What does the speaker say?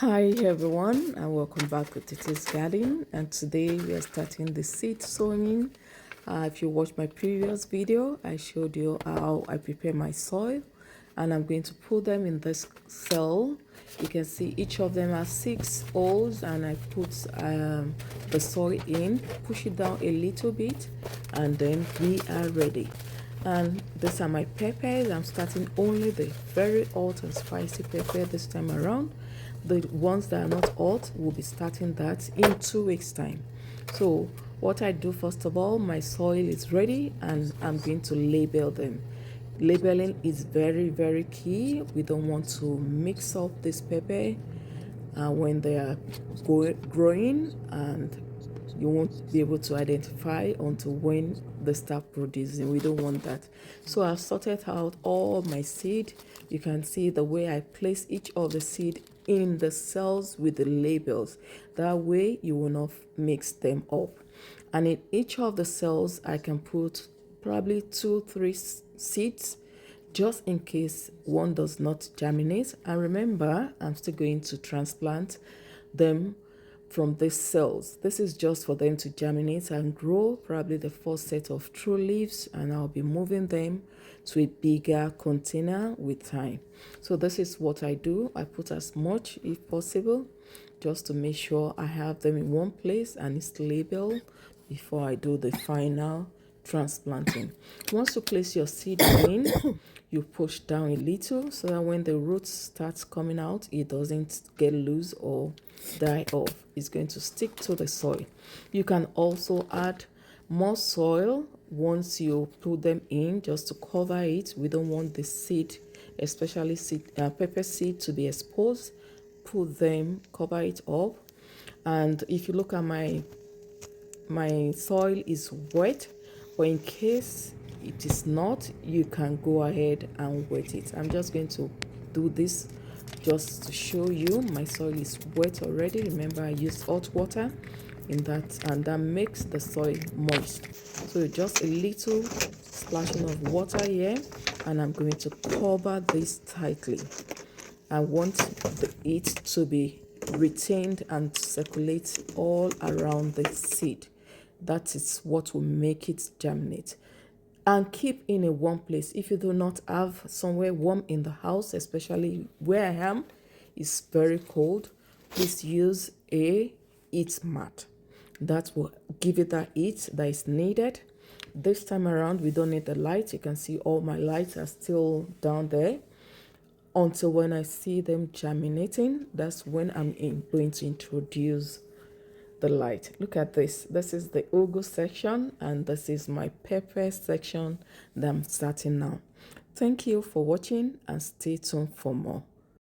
Hi everyone, and welcome back to Titi's Garden. And today we are starting the seed sowing. If you watched my previous video, I showed you how I prepare my soil, and I'm going to put them in this cell. You can see each of them has 6 holes, and I put the soil in, push it down a little bit, and then we are ready. And these are my peppers. I'm starting only the very hot and spicy pepper this time around. The ones that are not hot, will be starting that in 2 weeks time. So what I do, first of all, my soil is ready and I'm going to label them. Labeling is very key. We don't want to mix up this pepper when they are growing, and you won't be able to identify until when they start producing. We don't want that. So I've sorted out all my seed. You can see the way I place each of the seed in the cells with the labels. That way you will not mix them up. And in each of the cells I can put probably 2-3 seeds, just in case one does not germinate. And remember, I'm still going to transplant them from these cells. This is just for them to germinate and grow, probably the first set of true leaves, and I'll be moving them to a bigger container with time. So this is what I do. I put as much if possible, just to make sure I have them in one place and it's labeled before I do the final transplanting. Once you place your seed in, you push down a little so that when the roots starts coming out, it doesn't get loose or die off. It's going to stick to the soil. You can also add more soil once you put them in, just to cover it. We don't want the seed, especially pepper seed, to be exposed. Put them, cover it up. And if you look at my soil is wet, but in case it is not, you can go ahead and wet it. I'm just going to do this just to show you my soil is wet already. Remember, I used hot water in that, and that makes the soil moist. So just a little splashing of water here, and I'm going to cover this tightly. I want it to be retained and circulate all around the seed. That is what will make it germinate. And keep in a warm place. If you do not have somewhere warm in the house, especially where I am, it's very cold, please use a heat mat. That will give it that heat that is needed. This time around, we don't need the light. You can see all my lights are still down there. Until when I see them germinating, that's when I'm going to introduce the light. Look at this. This is the ugu section, and this is my pepper section that I'm starting now. Thank you for watching, and stay tuned for more.